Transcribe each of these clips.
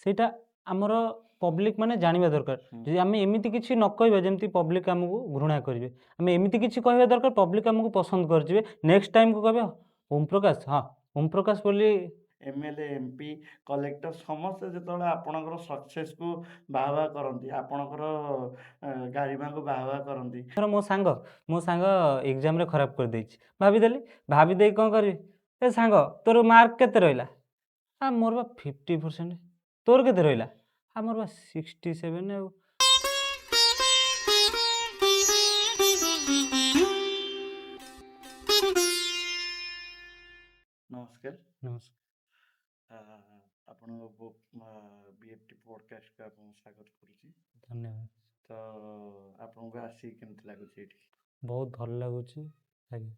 ସେଇଟା ଆମର ପବ୍ଲିକ୍ ମାନେ ଜାଣିବା ଦରକାର। ହୁଁ। ଯଦି ଆମେ ଏମିତି କିଛି ନ କହିବା ଯେମିତି ପବ୍ଲିକ୍ ଆମକୁ ଘୃଣା କରିବେ। ଆମେ ଏମିତି କିଛି କହିବା ଦରକାର ପବ୍ଲିକ୍ ଆମକୁ ପସନ୍ଦ କରିଯିବେ। ନେକ୍ସଟ୍ ଟାଇମ୍‌କୁ କହିବେ ଓମ୍ ପ୍ରକାଶ ଓମ୍ ପ୍ରକାଶ ବୋଲି ଏମ୍ଏଲ୍ଏ, ଏମ୍ପି, କଲେକ୍ଟର ସମସ୍ତେ ଯେତେବେଳେ ଆପଣଙ୍କର ସକ୍ସେସ୍‌କୁ ବାହା ବାହା କରନ୍ତି, ଆପଣଙ୍କର ଗାରିମାକୁ ବାହା ବାହା କରନ୍ତି। ଧର ମୋ ସାଙ୍ଗ ଏକ୍ଜାମ୍‌ରେ ଖରାପ କରିଦେଇଛି। ଭାବିଦେଲି, ଭାବିଦେଇ କ'ଣ କରିବି? ଏ ସାଙ୍ଗ ତୋର ମାର୍କ କେତେ ରହିଲା? ମୋର ବା 50%। ତୋର କେତେ ରହିଲା? ମୋର ବା 67 ଆଉ। ନମସ୍କାର। ନମସ୍କାର। ଆପଣଙ୍କ ବୁକ୍ ବିଏଫ୍‌ଟି ପଡ଼କାଷ୍ଟକୁ ଆପଣଙ୍କୁ ସ୍ୱାଗତ କରୁଛି। ଧନ୍ୟବାଦ। ତ ଆପଣଙ୍କୁ ଆସିକି କେମିତି ଲାଗୁଛି ଏଇଠି? ବହୁତ ଭଲ ଲାଗୁଛି। ଆଜ୍ଞା।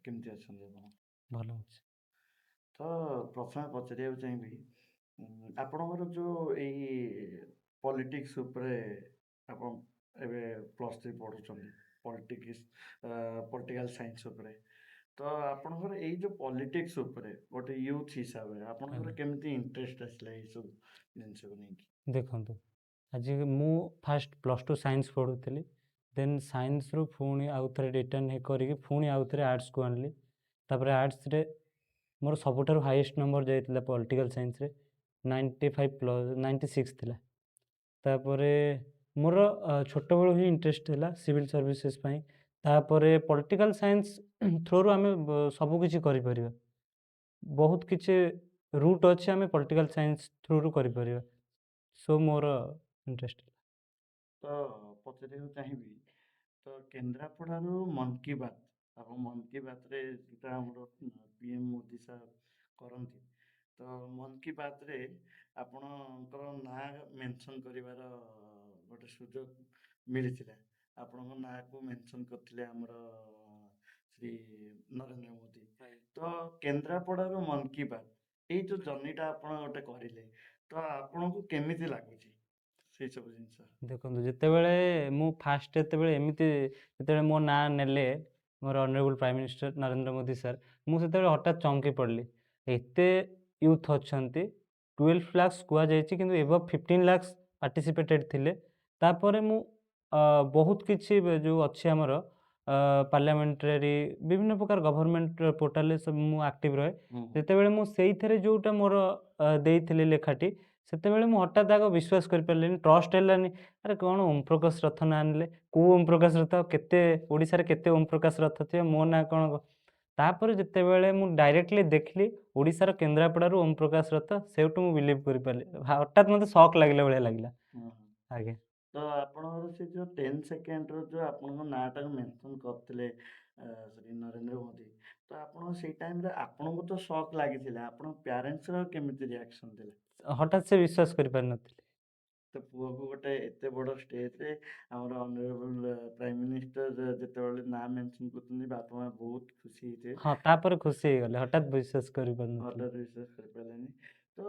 କେମିତି ଅଛନ୍ତି ଆପଣ? ଭଲ ଅଛି। ତ ପ୍ରଥମେ ପଚାରିବାକୁ ଚାହିଁବି, ଆପଣଙ୍କର ଯେଉଁ ଏଇ ପଲିଟିକ୍ସ ଉପରେ ଆପଣ ଏବେ +3 ପଢ଼ୁଛନ୍ତି, ପଲିଟିକାଲ ସାଇନ୍ସ ଉପରେ। ତ ଆପଣଙ୍କର ଏଇ ଯେଉଁ ପଲିଟିକ୍ସ ଉପରେ ଗୋଟେ ୟୁଥ୍ ହିସାବରେ ଆପଣଙ୍କର କେମିତି ଇଣ୍ଟରେଷ୍ଟ ଆସିଲା ଏଇସବୁ ଜିନିଷକୁ ନେଇକି? ଦେଖନ୍ତୁ, ଆଜି ମୁଁ ଫାଷ୍ଟ +2 ସାଇନ୍ସ ପଢ଼ୁଥିଲି। ଦେନ୍ ସାଇନ୍ସରୁ ପୁଣି ଆଉ ଥରେ ରିଟର୍ନ କରିକି ପୁଣି ଆଉ ଥରେ ଆର୍ଟ୍ସକୁ ଆଣିଲି। ତାପରେ ଆର୍ଟ୍ସରେ ମୋର ସବୁଠାରୁ ହାଇଏଷ୍ଟ ନମ୍ବର ଯାଇଥିଲା ପଲିଟିକାଲ ସାଇନ୍ସରେ 96 ଥିଲା। ତାପରେ ମୋର ଛୋଟବେଳୁ ହିଁ ଇଣ୍ଟରେଷ୍ଟ ଥିଲା ସିଭିଲ୍ ସର୍ଭିସେସ୍ ପାଇଁ। ତାପରେ ପଲିଟିକାଲ ସାଇନ୍ସ ଥ୍ରୋରୁ ଆମେ ସବୁକିଛି କରିପାରିବା। ବହୁତ କିଛି ରୁଟ୍ ଅଛି, ଆମେ ପଲିଟିକାଲ ସାଇନ୍ସ ଥ୍ରୋରୁ କରିପାରିବା। ସୋ ମୋର ଇଣ୍ଟରେଷ୍ଟ ଥିଲା। ତ ପଚାରିବାକୁ ଚାହିଁବି, ତ କେନ୍ଦ୍ରାପଡ଼ାରୁ ମନ୍ କି ବାତ୍, ଆପଣ ମନ୍ କି ବାତ୍‌ରେ ଯେଉଁଟା ଆମର PM ମୋଦି ସାର୍ କରନ୍ତି, ତ ମନ୍ କି ବାତ୍‌ରେ ଆପଣଙ୍କର ନାଁ ମେନସନ୍ କରିବାର ଗୋଟେ ସୁଯୋଗ ମିଳିଥିଲା। ଆପଣଙ୍କ ନାଁକୁ ମେନସନ୍ କରିଥିଲେ ଆମର ଶ୍ରୀ ନରେନ୍ଦ୍ର ମୋଦି। ତ କେନ୍ଦ୍ରାପଡ଼ାରୁ ମନ୍ କି ବାତ୍, ଏଇ ଯେଉଁ ଜର୍ଣ୍ଣିଟା ଆପଣ ଗୋଟେ କରିଲେ, ତ ଆପଣଙ୍କୁ କେମିତି ଲାଗୁଛି ସେଇ ସବୁ ଜିନିଷ? ଦେଖନ୍ତୁ, ଯେତେବେଳେ ମୁଁ ଫାଷ୍ଟ ଯେତେବେଳେ ମୋ ନାଁ ନେଲେ ମୋର honourable Prime minister Narendra Modi sir, ମୁଁ ସେତେବେଳେ ହଠାତ୍ ଚମକି ପଡ଼ିଲି। ଏତେ ୟୁଥ୍ ଅଛନ୍ତି, 12 ଲାକ୍ସ କୁହାଯାଇଛି କିନ୍ତୁ ଏବଭ୍ 15 ଲାକ୍ସ ପାର୍ଟିସିପେଟେଡ୍ ଥିଲେ। ତାପରେ ମୁଁ ବହୁତ କିଛି ଯେଉଁ ଅଛି ଆମର ପାର୍ଲାମେଣ୍ଟାରୀ ବିଭିନ୍ନ ପ୍ରକାର ଗଭର୍ଣ୍ଣମେଣ୍ଟ ପୋର୍ଟାଲରେ ସବୁ ମୁଁ ଆକ୍ଟିଭ୍ ରହେ। ଯେତେବେଳେ ମୁଁ ସେଇଥିରେ ଯେଉଁଟା ମୋର ଦେଇଥିଲି ଲେଖାଟି, ସେତେବେଳେ ମୁଁ ହଠାତ୍ ଆଗ ବିଶ୍ୱାସ କରିପାରିଲିନି, ଟ୍ରଷ୍ଟ ହେଲାନି। ଆରେ କ'ଣ ଓମ୍ ପ୍ରକାଶ ରଥ ନାଁ ନେଲେ? କେଉଁ ଓମ୍ ପ୍ରକାଶ ରଥ? ଓଡ଼ିଶାରେ କେତେ ଓମ୍ ପ୍ରକାଶ ରଥ ଥିବେ, ମୋ ନାଁ କ'ଣ? ତାପରେ ଯେତେବେଳେ ମୁଁ ଡାଇରେକ୍ଟଲି ଦେଖିଲି ଓଡ଼ିଶାର କେନ୍ଦ୍ରାପଡ଼ାରୁ ଓମ୍ ପ୍ରକାଶ ରଥ, ସେଇଠୁ ମୁଁ ବିଲିଭ୍ କରିପାରିଲି। ହଠାତ୍ ମୋତେ ସକ୍ ଲାଗିଲା ଭଳିଆ ଲାଗିଲା। ଆଜ୍ଞା। ତ ଆପଣଙ୍କର ସେ ଯେଉଁ 10 ସେକେଣ୍ଡର ଯେଉଁ ଆପଣଙ୍କ ନାଁଟାକୁ ମେନସନ୍ କରିଥିଲେ ଶ୍ରୀ ନରେନ୍ଦ୍ର ମୋଦି, ତ ଆପଣ ସେଇ ଟାଇମ୍‌ରେ ଆପଣଙ୍କୁ ତ ସକ୍ ଲାଗିଥିଲା, ଆପଣଙ୍କ ପ୍ୟାରେଣ୍ଟସ୍‌ର କେମିତି ରିଆକ୍ସନ୍ ଥିଲା? ହଠାତ୍ ସେ ବିଶ୍ୱାସ କରିପାରିନଥିଲେ। ତ ପୁଅକୁ ଗୋଟେ ଏତେ ବଡ଼ ଷ୍ଟେଜ୍‌ରେ ଆମର ଅନରେବୁଲ୍ ପ୍ରାଇମ୍ ମିନିଷ୍ଟର ଯେତେବେଳେ ନାଁ ମେନସନ୍ କରୁଛନ୍ତି, ବାପା ମାଆ ବହୁତ ଖୁସି ହେଇଥିବେ। ତାପରେ ଖୁସି ହେଇଗଲେ, ହଠାତ୍ ବିଶ୍ୱାସ କରିପାରୁନଥିଲେ। ହଠାତ୍ ବିଶ୍ୱାସ କରିପାରିଲେନି। ତ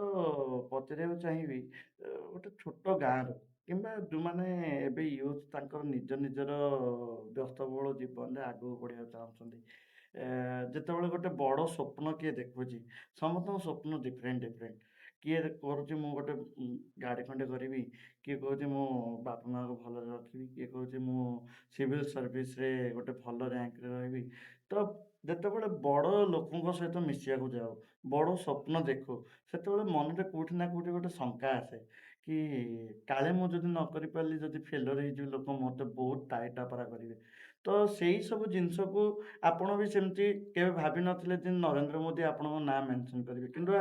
ପଚାରିବାକୁ ଚାହିଁବି, ଗୋଟେ ଛୋଟ ଗାଁରୁ କିମ୍ବା ଯେଉଁମାନେ ଏବେ ୟୁଥ୍ ତାଙ୍କର ନିଜର ବ୍ୟସ୍ତବହୁଳ ଜୀବନରେ ଆଗକୁ ବଢ଼ିବାକୁ ଚାହୁଁଛନ୍ତି, ଯେତେବେଳେ ଗୋଟେ ବଡ଼ ସ୍ୱପ୍ନ କିଏ ଦେଖୁଛି, ସମସ୍ତଙ୍କ ସ୍ୱପ୍ନ ଡିଫରେଣ୍ଟ। କିଏ କରୁଛି ମୁଁ ଗୋଟେ ଗାଡ଼ି ଖଣ୍ଡେ କରିବି, କିଏ କହୁଛି ମୁଁ ବାପା ମାଆଙ୍କୁ ଭଲରେ ରଖିବି, କିଏ କହୁଛି ମୁଁ ସିଭିଲ୍ ସର୍ଭିସରେ ଗୋଟେ ଭଲ ରାଙ୍କରେ ରହିବି। ତ ଯେତେବେଳେ ବଡ଼ ଲୋକଙ୍କ ସହିତ ମିଶିବାକୁ ଯାଉ, ବଡ଼ ସ୍ୱପ୍ନ ଦେଖୁ, ସେତେବେଳେ ମନରେ କେଉଁଠି ନା କେଉଁଠି ଗୋଟେ ଶଙ୍କା ଆସେ କି କାଳେ ମୁଁ ଯଦି ନ କରିପାରିଲି, ଯଦି ଫେଲର୍ ହେଇଯିବି, ଲୋକ ମୋତେ ବହୁତ ଟାହିଟାପରା କରିବେ। ତ ସେଇ ସବୁ ଜିନିଷକୁ ଆପଣ ବି ସେମିତି କେବେ ଭାବିନଥିଲେ ଯେ ନରେନ୍ଦ୍ର ମୋଦି ଆପଣଙ୍କ ନାଁ ମେନସନ୍ କରିବେ, କିନ୍ତୁ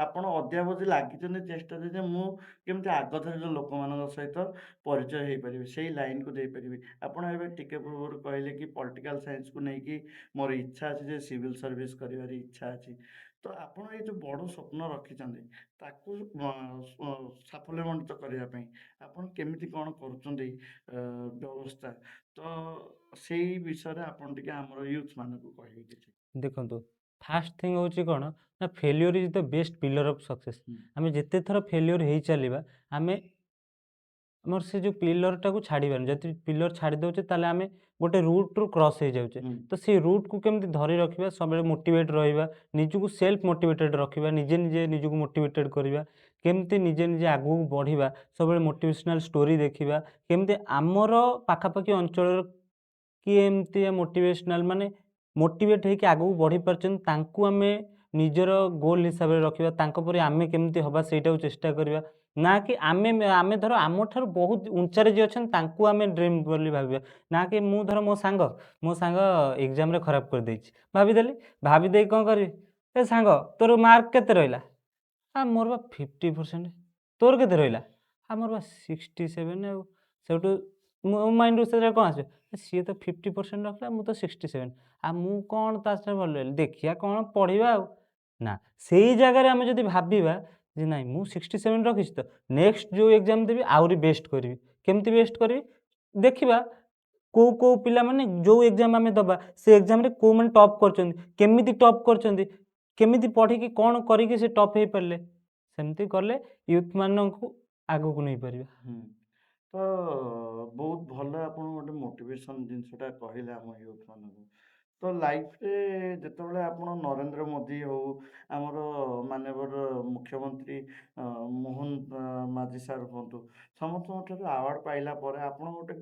ଆପଣ ଅଦ୍ୟାବଧି ଲାଗିଛନ୍ତି ଚେଷ୍ଟାରେ ଯେ ମୁଁ କେମିତି ଆଗଧାଡ଼ିର ଲୋକମାନଙ୍କ ସହିତ ପରିଚୟ ହେଇପାରିବି, ସେଇ ଲାଇନ୍‌କୁ ଦେଇପାରିବି। ଆପଣ ଏବେ ଟିକେ ପୂର୍ବରୁ କହିଲେ କି ପଲିଟିକାଲ ସାଇନ୍ସକୁ ନେଇକି ମୋର ଇଚ୍ଛା ଅଛି ଯେ ସିଭିଲ୍ ସର୍ଭିସ୍ କରିବାର ଇଚ୍ଛା ଅଛି। ତ ଆପଣ ଏଇ ଯେଉଁ ବଡ଼ ସ୍ୱପ୍ନ ରଖିଛନ୍ତି, ତାକୁ ସାଫଲ୍ୟମଣ୍ଡିତ କରିବା ପାଇଁ ଆପଣ କେମିତି କ'ଣ କରୁଛନ୍ତି ବ୍ୟବସ୍ଥା? ତ ସେଇ ବିଷୟରେ ଆପଣ ଟିକେ ଆମର ୟୁଥ୍‌ମାନଙ୍କୁ କହିବେ କିଛି। ଦେଖନ୍ତୁ, ଫାଷ୍ଟ ଥିଙ୍ଗ ହେଉଛି କ'ଣ ନା, failure is the best pillar of success. ଆମେ ଯେତେ ଥର ଫେଲ୍ୟୁର ହେଇ ଚାଲିବା, ଆମେ ଆମର ସେ ଯୋଉ ପିଲରଟାକୁ ଛାଡ଼ିବାନି। ଯଦି ପିଲର ଛାଡ଼ି ଦଉଛେ ତାହେଲେ ଆମେ ଗୋଟେ ରୁଟ୍‌ରୁ କ୍ରସ୍ ହେଇଯାଉଛେ। ହୁଁ ତ ସେଇ ରୁଟ୍‌କୁ କେମିତି ଧରି ରଖିବା, ସବୁବେଳେ ମୋଟିଭେଟ୍ ରହିବା, ନିଜକୁ ସେଲ୍ଫ ମୋଟିଭେଟେଡ୍ ରଖିବା, ନିଜେ ନିଜେ ନିଜକୁ ମୋଟିଭେଟେଡ୍ କରିବା, କେମିତି ନିଜେ ନିଜେ ଆଗକୁ ବଢ଼ିବା, ସବୁବେଳେ ମୋଟିଭେସନାଲ୍ ଷ୍ଟୋରୀ ଦେଖିବା, କେମିତି ଆମର ପାଖାପାଖି ଅଞ୍ଚଳର କିଏ ଏମିତିଆ ମୋଟିଭେସନାଲ୍ ମାନେ ମୋଟିଭେଟ୍ ହେଇକି ଆଗକୁ ବଢ଼ିପାରୁଛନ୍ତି, ତାଙ୍କୁ ଆମେ ନିଜର ଗୋଲ୍ ହିସାବରେ ରଖିବା, ତାଙ୍କ ପରି ଆମେ କେମିତି ହବା ସେଇଟାକୁ ଚେଷ୍ଟା କରିବା। ନା କି ଆମେ ଧର ଆମଠାରୁ ବହୁତ ଉଞ୍ଚାରେ ଯିଏ ଅଛନ୍ତି ତାଙ୍କୁ ଆମେ ଡ୍ରିମ୍ ବୋଲି ଭାବିବା। ନା କି ମୁଁ ଧର ମୋ ସାଙ୍ଗ ଏକ୍ଜାମ୍‌ରେ ଖରାପ କରିଦେଇଛି। ଭାବିଦେଲି, ଭାବିଦେଇକି କ'ଣ କରିବି? "ଏ ସାଙ୍ଗ ତୋର ମାର୍କ କେତେ ରହିଲା?" ମୋର ବା 50%। ତୋର କେତେ ରହିଲା? ମୋର ବା 67 ଆଉ। ସେଇଠୁ ମୋ ମାଇଣ୍ଡକୁ ସେତେବେଳେ କ'ଣ ଆସିବ? ସିଏ ତ 50% ରଖିଲା, ମୁଁ ତ 67। ମୁଁ କ'ଣ ତା ସାଙ୍ଗେ ଭଲ ରହିଲି? ଦେଖିଆ କ'ଣ ପଢ଼ିବା ଆଉ। ନା, ସେଇ ଜାଗାରେ ଆମେ ଯଦି ଭାବିବା ଯେ ନାଇଁ ମୁଁ 67 ରଖିଛି ତ, ନେକ୍ସଟ ଯୋଉ ଏକ୍ଜାମ୍ ଦେବି ଆହୁରି ବେଷ୍ଟ କରିବି। କେମିତି ବେଷ୍ଟ କରିବି? ଦେଖିବା କୋଉ ପିଲାମାନେ ଯୋଉ ଏକ୍ଜାମ୍ ଆମେ ଦବା, ସେ ଏକ୍ଜାମ୍‌ରେ କୋଉମାନେ ଟପ୍ କରିଛନ୍ତି, କେମିତି ଟପ୍ କରିଛନ୍ତି, କେମିତି ପଢ଼ିକି କ'ଣ କରିକି ସେ ଟପ୍ ହେଇପାରିଲେ। ସେମିତି କଲେ ୟୁଥ୍ ମାନଙ୍କୁ ଆଗକୁ ନେଇପାରିବା। ହୁଁ। ତ ବହୁତ ଭଲ ଆପଣ ଗୋଟେ ମୋଟିଭେସନ୍ ଜିନିଷଟା କହିଲେ ଆମ ୟୁଥ୍ ମାନଙ୍କୁ। ତ ଲାଇଫ୍‌ରେ ଯେତେବେଳେ ଆପଣ ନରେନ୍ଦ୍ର ମୋଦି ହଉ, ଆମର ମାନ୍ୟବର ମୁଖ୍ୟମନ୍ତ୍ରୀ ମୋହନ ମାଝୀ ସାର୍ ହୁଅନ୍ତୁ, ସମସ୍ତଙ୍କ ଠାରୁ ଆୱାର୍ଡ଼ ପାଇଲା ପରେ ଆପଣ ଗୋଟେ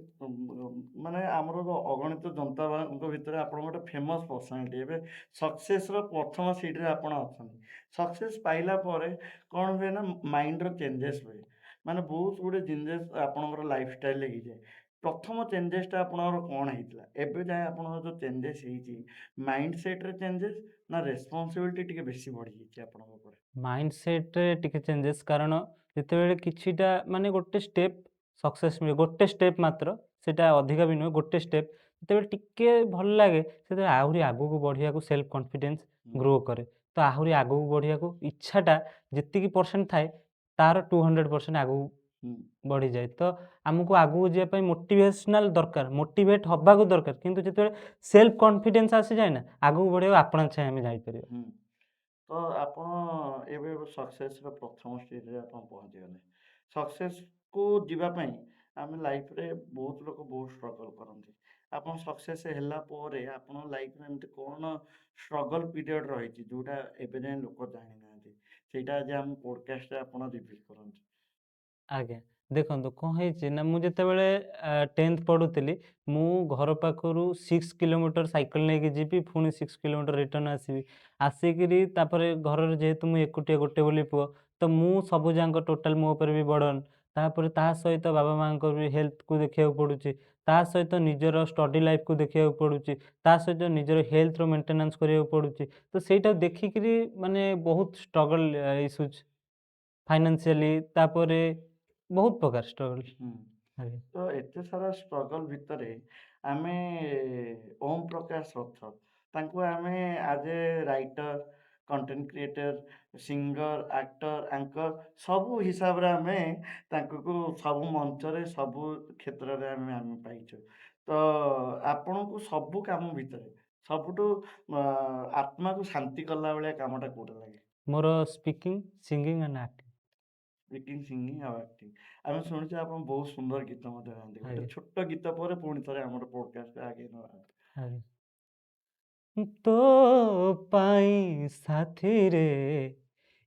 ମାନେ ଆମର ଅଗଣିତ ଜନତାଙ୍କ ଭିତରେ ଆପଣ ଗୋଟେ ଫେମସ୍ ପର୍ସନାଲିଟି। ଏବେ ସକ୍ସେସ୍‌ର ପ୍ରଥମ ସିଟ୍‌ରେ ଆପଣ ଅଛନ୍ତି। ସକ୍ସେସ୍ ପାଇଲା ପରେ କ'ଣ ହୁଏ ନା ମାଇଣ୍ଡର ଚେଞ୍ଜେସ୍ ହୁଏ। ମାନେ ବହୁତ ଗୁଡ଼ିଏ ଚେଞ୍ଜେସ୍ ଆପଣଙ୍କର ଲାଇଫଷ୍ଟାଇଲ୍‌ରେ ହେଇଯାଏ। ପ୍ରଥମ ଚେଞ୍ଜେସ୍‌ଟା ଆପଣଙ୍କର କ'ଣ ହେଇଥିଲା? ଏବେ ଯାଏଁ ଆପଣଙ୍କର ଯୋଉ ଚେଞ୍ଜେସ୍ ହେଇଛି, ମାଇଣ୍ଡସେଟ୍‌ରେ ଚେଞ୍ଜେସ୍ ନା ରେସ୍ପନ୍ସିବିଲିଟି ଟିକେ ବେଶୀ ବଢ଼ିଯାଇଛି ଆପଣଙ୍କ ଉପରେ? ମାଇଣ୍ଡସେଟ୍‌ରେ ଟିକେ ଚେଞ୍ଜେସ୍, କାରଣ ଯେତେବେଳେ କିଛିଟା ମାନେ ଗୋଟେ ଷ୍ଟେପ୍ ସକ୍ସେସ୍ ମିଳେ, ଗୋଟେ ଷ୍ଟେପ୍ ମାତ୍ର, ସେଇଟା ଅଧିକା ବି ନୁହେଁ, ଗୋଟେ ଷ୍ଟେପ୍ ଯେତେବେଳେ ଟିକେ ଭଲ ଲାଗେ, ସେତେବେଳେ ଆହୁରି ଆଗକୁ ବଢ଼ିବାକୁ ସେଲ୍ଫ କନଫିଡେନ୍ସ ହୁଁ, ଗ୍ରୋ କରେ। ତ ଆହୁରି ଆଗକୁ ବଢ଼ିବାକୁ ଇଚ୍ଛାଟା ଯେତିକି ପରସେଣ୍ଟ ଥାଏ, ତାର 200% ଆଗକୁ ହୁଁ, ବଢ଼ିଯାଏ। ତ ଆମକୁ ଆଗକୁ ଯିବା ପାଇଁ ମୋଟିଭେସନାଲ୍ ଦରକାର, ମୋଟିଭେଟ୍ ହବାକୁ ଦରକାର। କିନ୍ତୁ ଯେତେବେଳେ ସେଲ୍ଫ କନଫିଡେନ୍ସ ଆସିଯାଏ ନା, ଆଗକୁ ବଢ଼ିବାକୁ ଆପଣା ଛାଏଁ ଆମେ ଯାଇପାରିବା। ହୁଁ। ତ ଆପଣ ଏବେ ସକ୍ସେସ୍‌ର ପ୍ରଥମ ଷ୍ଟେଜ୍‌ରେ ଆପଣ ପହଞ୍ଚିଗଲେ। ସକ୍ସେସ୍‌କୁ ଯିବା ପାଇଁ ଆମେ ଲାଇଫ୍‌ରେ ବହୁତ ଲୋକ ବହୁତ ଷ୍ଟ୍ରଗଲ୍ କରନ୍ତି। ଆପଣ ସକ୍ସେସ୍ ହେଲା ପରେ ଆପଣଙ୍କ ଲାଇଫ୍‌ରେ ଏମିତି କ'ଣ ଷ୍ଟ୍ରଗଲ୍ ପିରିୟଡ଼ ରହିଛି ଯୋଉଟା ଏବେ ଯାଏଁ ଲୋକ ଜାଣିନାହାନ୍ତି? ସେଇଟା ଆଜି ଆମ ପଡ଼କାଷ୍ଟରେ ଆପଣ ରିଭିଲ୍ କରନ୍ତୁ। ଆଜ୍ଞା। ଦେଖନ୍ତୁ କ'ଣ ହେଇଛି ନା, ମୁଁ ଯେତେବେଳେ 10th ପଢ଼ୁଥିଲି, ମୁଁ ଘର ପାଖରୁ 6 କିଲୋମିଟର ସାଇକେଲ ନେଇକି ଯିବି, ପୁଣି 6 କିଲୋମିଟର ରିଟର୍ନ ଆସିବି। ଆସିକିରି ତାପରେ ଘରରେ ଯେହେତୁ ମୁଁ ଏକୁଟିଆ ଗୋଟେ ବୋଲି ପୁଅ, ତ ମୁଁ ସବୁଯାକ ଟୋଟାଲ୍ ମୋ ଉପରେ ବି ବର୍ଡ଼ନ୍। ତାପରେ ତା ସହିତ ବାବା ମାଆଙ୍କର ବି ହେଲ୍ଥକୁ ଦେଖିବାକୁ ପଡ଼ୁଛି। ତା ସହିତ ନିଜର ଷ୍ଟଡି ଲାଇଫ୍‌କୁ ଦେଖିବାକୁ ପଡ଼ୁଛି। ତା ସହିତ ନିଜର ହେଲ୍ଥର ମେଣ୍ଟେନାନ୍ସ କରିବାକୁ ପଡ଼ୁଛି। ତ ସେଇଟାକୁ ଦେଖିକିରି ମାନେ ବହୁତ ଷ୍ଟ୍ରଗଲ୍ ଇସ୍ୟୁଜ୍ ଫାଇନାନ୍ସିଆଲି, ତାପରେ ବହୁତ ପ୍ରକାର ଷ୍ଟ୍ରଗଲ୍। ହୁଁ। ଆଜ୍ଞା। ତ ଏତେ ସାରା ଷ୍ଟ୍ରଗଲ୍ ଭିତରେ ଆମେ ଓମ୍ ପ୍ରକାଶ ରଥ, ତାଙ୍କୁ ଆମେ as a writer, content creator, singer, actor, anchor ସବୁ ହିସାବରେ ଆମେ ତାଙ୍କୁକୁ ସବୁ ମଞ୍ଚରେ, ସବୁ କ୍ଷେତ୍ରରେ ଆମେ ପାଇଛୁ। ତ ଆପଣଙ୍କୁ ସବୁ କାମ ଭିତରେ ସବୁଠୁ ଆତ୍ମାକୁ ଶାନ୍ତି କଲା ଭଳିଆ କାମଟା କୋଉଟା ଲାଗେ? ମୋର speaking, singing and acting. Speaking, singing ଆଉ ଆକ୍ଟିଂ। ଆମେ ଶୁଣିଛୁ ଆପଣ ବହୁତ ସୁନ୍ଦର ଗୀତ ମଧ୍ୟ ଗାଆନ୍ତି। ଗୋଟେ ଆଜ୍ଞା, ଛୋଟ ଗୀତ ପରେ ପୁଣି ଥରେ ଆମର ପଡକାଷ୍ଟରେ ଆଗେଇ ନବା। ଆଜ୍ଞା। ତୋ ପାଇଁ ସାଥିରେ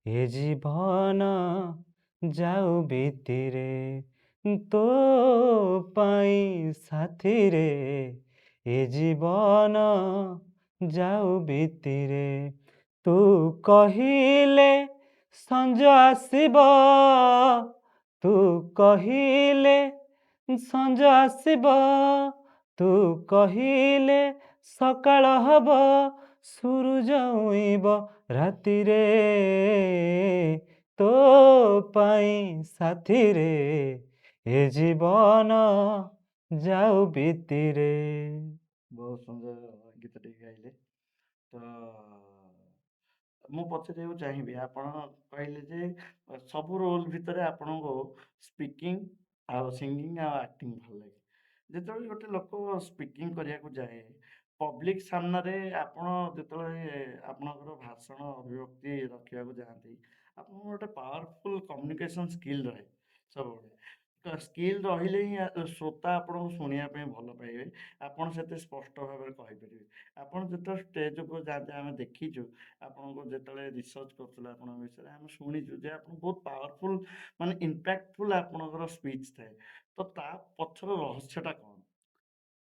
ଏ ଜୀବନ ଯାଉ ବିତିରେ, ତୋ ପାଇଁ ସାଥିରେ ଏ ଜୀବନ ଯାଉ ବିତିରେ, ତୁ କହିଲେ ସଞ୍ଜ ଆସିବ, ତୁ କହିଲେ ସଞ୍ଜ ଆସିବ, ତୁ କହିଲେ ସକାଳ ହବ, ସୂରୁଜ ଉଇଁବ ରାତିରେ, ତୋ ପାଇଁ ସାଥିରେ ଏ ଜୀବନ ଯାଉ ବିତିରେ। ବହୁତ ସୁନ୍ଦର ଗୀତଟି ଗାଇଲେ। ତ ମୁଁ ପଚାରିବାକୁ ଚାହିଁବି, ଆପଣ କହିଲେ ଯେ ସବୁ ରୋଲ୍ ଭିତରେ ଆପଣଙ୍କୁ ସ୍ପିକିଂ ଆଉ ସିଙ୍ଗିଂ ଆଉ ଆକ୍ଟିଂ ଭଲ ଲାଗେ। ଯେତେବେଳେ ଗୋଟେ ଲୋକ ସ୍ପିକିଂ କରିବାକୁ ଯାଏ, ପବ୍ଲିକ୍ ସାମ୍ନାରେ ଆପଣ ଯେତେବେଳେ ଆପଣଙ୍କର ଭାଷଣ ଅଭିବ୍ୟକ୍ତି ରଖିବାକୁ ଯାଆନ୍ତି, ଆପଣଙ୍କର ଗୋଟେ ପାୱାରଫୁଲ୍ କମ୍ୟୁନିକେସନ୍ ସ୍କିଲ୍ ରହେ ସବୁବେଳେ। ତ ସ୍କିଲ୍ ରହିଲେ ହିଁ ଶ୍ରୋତା ଆପଣଙ୍କୁ ଶୁଣିବା ପାଇଁ ଭଲ ପାଇବେ। ଆପଣ ସେତେ ସ୍ପଷ୍ଟ ଭାବରେ କହିପାରିବେ। ଆପଣ ଯେତେବେଳେ ଷ୍ଟେଜ୍ ଉପରକୁ ଯାଆନ୍ତି ଆମେ ଦେଖିଛୁ ଆପଣଙ୍କୁ ଯେତେବେଳେ ରିସର୍ଚ୍ଚ କରୁଥିଲୁ ଆପଣଙ୍କ ବିଷୟରେ ଆମେ ଶୁଣିଛୁ ଯେ ଆପଣ ବହୁତ ପାୱାରଫୁଲ୍ ମାନେ ଇମ୍ପାକ୍ଟଫୁଲ୍ ଆପଣଙ୍କର ସ୍ପିଚ୍ ଥାଏ। ତ ତା ପଛର ରହସ୍ୟଟା କଣ?